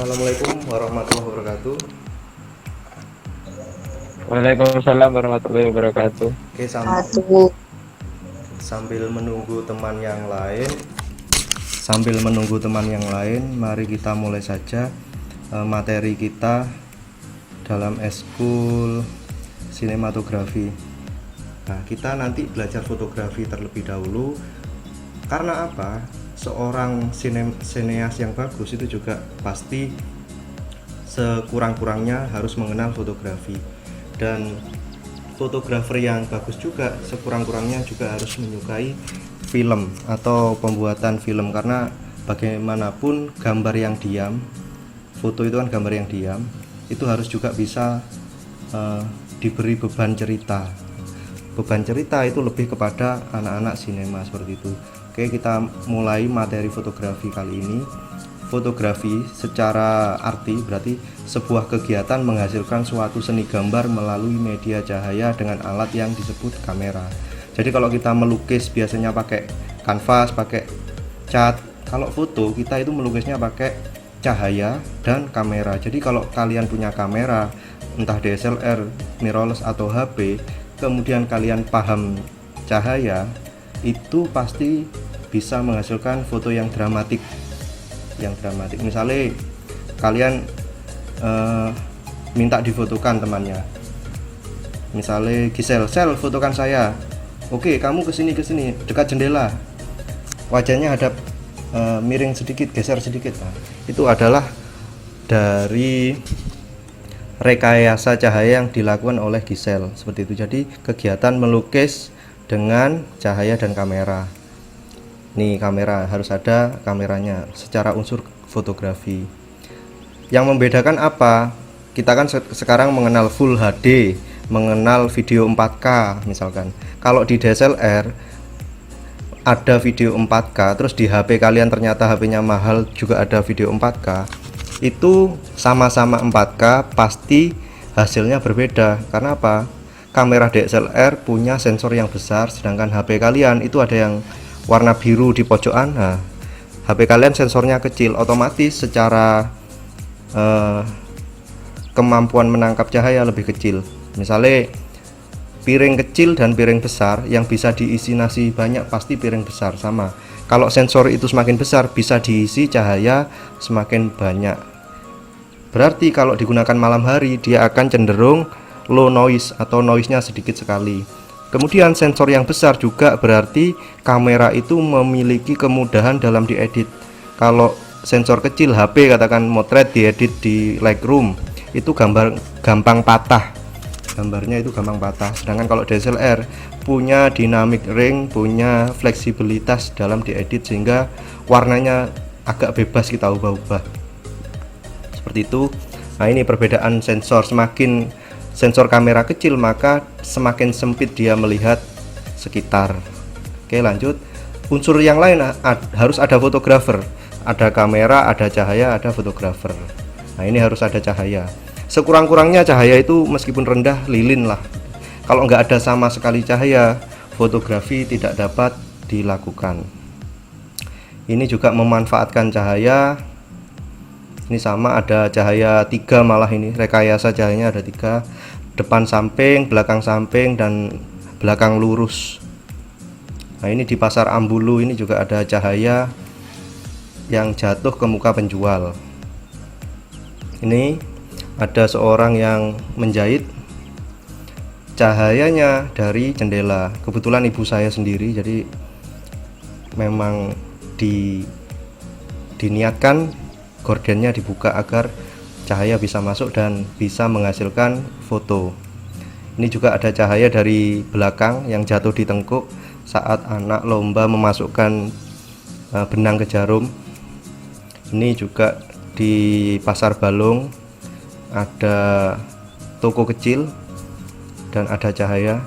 Assalamualaikum warahmatullahi wabarakatuh. Waalaikumsalam warahmatullahi wabarakatuh. Oke, Satu. sambil menunggu teman yang lain, mari kita mulai saja materi kita dalam eskul sinematografi. Nah, kita nanti belajar fotografi terlebih dahulu. Karena apa? Seorang sineas yang bagus itu juga pasti sekurang-kurangnya harus mengenal fotografi, dan fotografer yang bagus juga sekurang-kurangnya juga harus menyukai film atau pembuatan film, karena bagaimanapun gambar yang diam, foto itu kan gambar yang diam, itu harus juga bisa diberi beban cerita. Beban cerita itu lebih kepada anak-anak sinema seperti itu. Oke, kita mulai materi fotografi kali ini. Fotografi secara arti berarti sebuah kegiatan menghasilkan suatu seni gambar melalui media cahaya dengan alat yang disebut kamera. Jadi kalau kita melukis biasanya pakai kanvas, pakai cat. Kalau foto kita itu melukisnya pakai cahaya dan kamera. Jadi kalau kalian punya kamera, entah DSLR, mirrorless atau HP, kemudian kalian paham cahaya, itu pasti bisa menghasilkan foto yang dramatik. Misalnya kalian minta difotokan temannya, misalnya Gisel, Sel fotokan saya. Oke, kamu kesini dekat jendela, wajahnya hadap miring sedikit, geser sedikit. Nah, itu adalah dari rekayasa cahaya yang dilakukan oleh Gisel seperti itu. Jadi kegiatan melukis dengan cahaya dan kamera. Nih, kamera harus ada kameranya secara unsur fotografi. Yang membedakan apa? Kita kan sekarang mengenal Full HD, mengenal video 4K misalkan. Kalau di DSLR ada video 4K, terus di HP kalian ternyata HP-nya mahal juga ada video 4K, itu sama-sama 4K pasti hasilnya berbeda. Karena apa? Kamera DSLR punya sensor yang besar, sedangkan HP kalian itu ada yang warna biru di pojokan. Nah, HP kalian sensornya kecil, otomatis secara kemampuan menangkap cahaya lebih kecil. Misalnya piring kecil dan piring besar, yang bisa diisi nasi banyak pasti piring besar sama. Kalau sensor itu semakin besar, bisa diisi cahaya semakin banyak. Berarti kalau digunakan malam hari, dia akan cenderung low noise atau noise-nya sedikit sekali. Kemudian sensor yang besar juga berarti kamera itu memiliki kemudahan dalam diedit. Kalau sensor kecil HP katakan motret diedit di Lightroom, itu gampang patah. Gambarnya itu gampang patah. Sedangkan kalau DSLR punya dynamic range, punya fleksibilitas dalam diedit sehingga warnanya agak bebas kita ubah-ubah. Seperti itu. Nah, ini perbedaan sensor. Semakin sensor kamera kecil maka semakin sempit dia melihat sekitar. Oke, lanjut. Unsur yang lain harus ada fotografer. Ada kamera, ada cahaya, ada fotografer. Nah, ini harus ada cahaya. Sekurang-kurangnya cahaya itu meskipun rendah, lilin lah. Kalau nggak ada sama sekali cahaya, fotografi tidak dapat dilakukan. Ini juga memanfaatkan cahaya. Ini sama, ada cahaya 3 malah, ini rekayasa cahayanya ada 3, depan samping, belakang samping, dan belakang lurus. Nah, ini di pasar Ambulu ini juga ada cahaya yang jatuh ke muka penjual. Ini ada seorang yang menjahit, cahayanya dari jendela. Kebetulan ibu saya sendiri, jadi memang diniatkan gordennya dibuka agar cahaya bisa masuk dan bisa menghasilkan foto. Ini juga ada cahaya dari belakang yang jatuh di tengkuk saat anak lomba memasukkan benang ke jarum. Ini juga di pasar Balong ada toko kecil dan ada cahaya.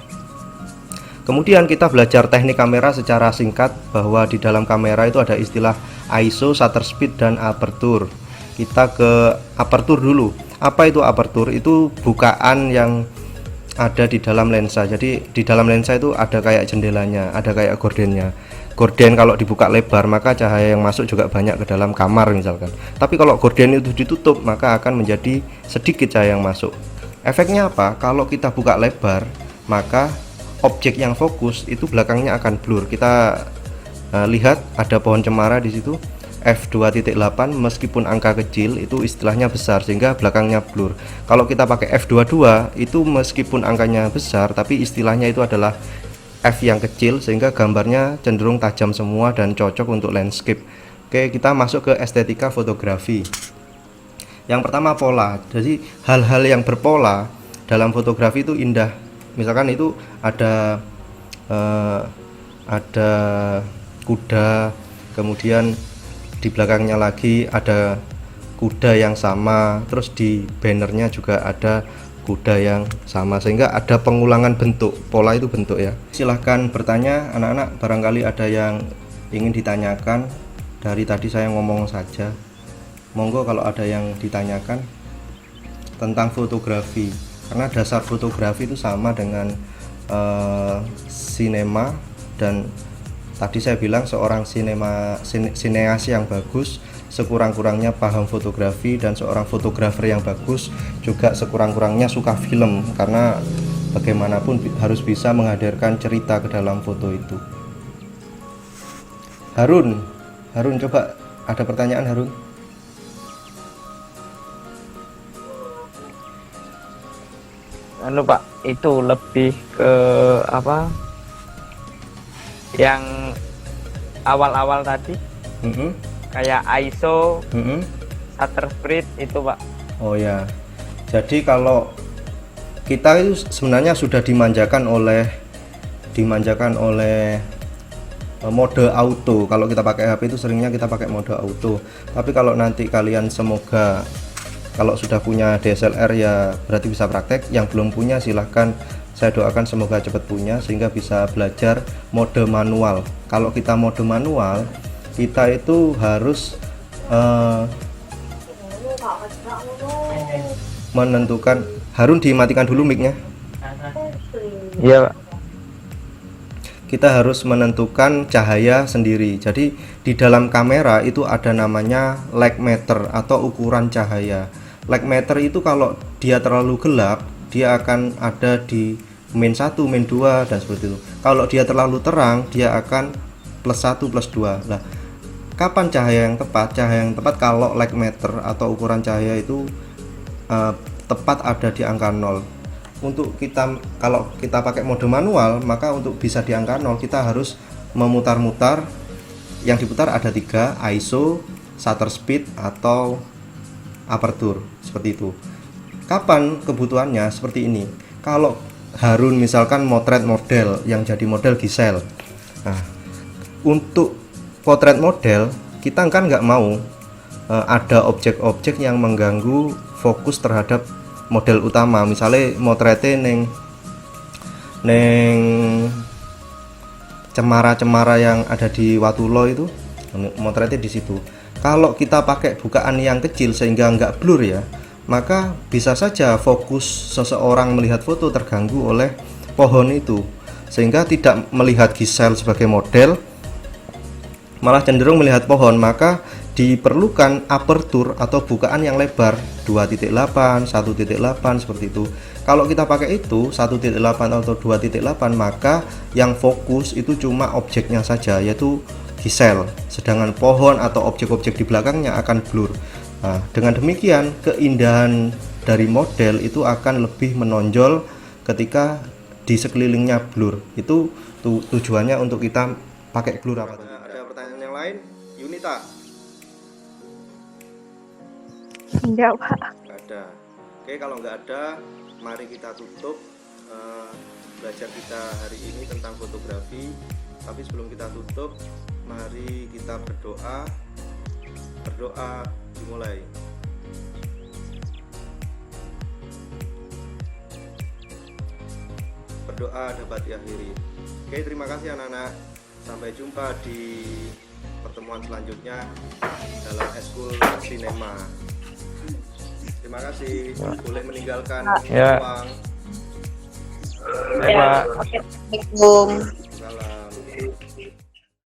Kemudian kita belajar teknik kamera secara singkat, bahwa di dalam kamera itu ada istilah ISO, shutter speed, dan aperture. Kita ke aperture dulu. Apa itu aperture? Itu bukaan yang ada di dalam lensa. Jadi di dalam lensa itu ada kayak jendelanya, ada kayak gordennya. gorden kalau dibuka lebar maka cahaya yang masuk juga banyak ke dalam kamar misalkan. Tapi kalau gorden itu ditutup maka akan menjadi sedikit cahaya yang masuk. Efeknya apa? Kalau kita buka lebar maka objek yang fokus itu belakangnya akan blur. Kita lihat ada pohon cemara di situ f2.8, meskipun angka kecil itu istilahnya besar sehingga belakangnya blur. Kalau kita pakai f22 itu meskipun angkanya besar tapi istilahnya itu adalah f yang kecil sehingga gambarnya cenderung tajam semua dan cocok untuk landscape. Oke, kita masuk ke estetika fotografi. Yang pertama pola. Jadi hal-hal yang berpola dalam fotografi itu indah. Misalkan itu ada kuda, kemudian di belakangnya lagi ada kuda yang sama, terus di bannernya juga ada kuda yang sama sehingga ada pengulangan bentuk. Pola itu bentuk ya. Silahkan bertanya anak-anak, barangkali ada yang ingin ditanyakan. Dari tadi saya ngomong saja, monggo kalau ada yang ditanyakan tentang fotografi, karena dasar fotografi itu sama dengan sinema. Dan tadi saya bilang seorang sineas yang bagus sekurang-kurangnya paham fotografi, dan seorang fotografer yang bagus juga sekurang-kurangnya suka film, karena bagaimanapun harus bisa menghadirkan cerita ke dalam foto itu. Harun coba, ada pertanyaan Harun? Anu Pak, itu lebih ke apa? Yang awal-awal tadi, kayak ISO, shutter speed itu Pak. Oh ya, jadi kalau kita itu sebenarnya sudah dimanjakan oleh mode auto. Kalau kita pakai HP itu seringnya kita pakai mode auto. Tapi kalau nanti kalian semoga kalau sudah punya DSLR ya berarti bisa praktek. Yang belum punya silahkan, saya doakan semoga cepat punya sehingga bisa belajar mode manual. Kalau kita mode manual, kita itu harus menentukan. Harun dimatikan dulu mic-nya. Iya Pak. Kita harus menentukan cahaya sendiri. Jadi di dalam kamera itu ada namanya light meter atau ukuran cahaya. Light meter itu kalau dia terlalu gelap, dia akan ada di min 1, min 2 dan seperti itu. Kalau dia terlalu terang, dia akan plus 1, plus 2. Nah, kapan cahaya yang tepat? Cahaya yang tepat kalau light meter atau ukuran cahaya itu tepat ada di angka 0. Untuk kita, kalau kita pakai mode manual, maka untuk bisa di angka 0 kita harus memutar-mutar. Yang diputar ada 3, ISO, shutter speed atau aperture, seperti itu. Kapan kebutuhannya? Seperti ini. Kalau Harun misalkan motret model yang jadi model Gisel. Nah, untuk potret model kita kan nggak mau ada objek-objek yang mengganggu fokus terhadap model utama. Misalnya motretnya neng cemara-cemara yang ada di Watulo itu, motretnya di situ. Kalau kita pakai bukaan yang kecil sehingga nggak blur ya, maka bisa saja fokus seseorang melihat foto terganggu oleh pohon itu, sehingga tidak melihat Gisel sebagai model, malah cenderung melihat pohon. Maka diperlukan aperture atau bukaan yang lebar 2.8, 1.8 seperti itu. Kalau kita pakai itu 1.8 atau 2.8, maka yang fokus itu cuma objeknya saja, yaitu Gisel, sedangkan pohon atau objek-objek di belakangnya akan blur. Nah, dengan demikian keindahan dari model itu akan lebih menonjol ketika di sekelilingnya blur. Itu tujuannya untuk kita pakai blur apa? Ada pertanyaan yang lain? Yunita? Enggak Pak. Nggak ada. Oke, kalau nggak ada, mari kita tutup belajar kita hari ini tentang fotografi. Tapi sebelum kita tutup, mari kita berdoa. Berdoa dimulai. Berdoa dapat diakhiri. Oke, terima kasih anak-anak. Sampai jumpa di pertemuan selanjutnya dalam eskul sinema. Terima kasih. Boleh meninggalkan ruang. Ya Pak. Oke, Assalamualaikum. Salam.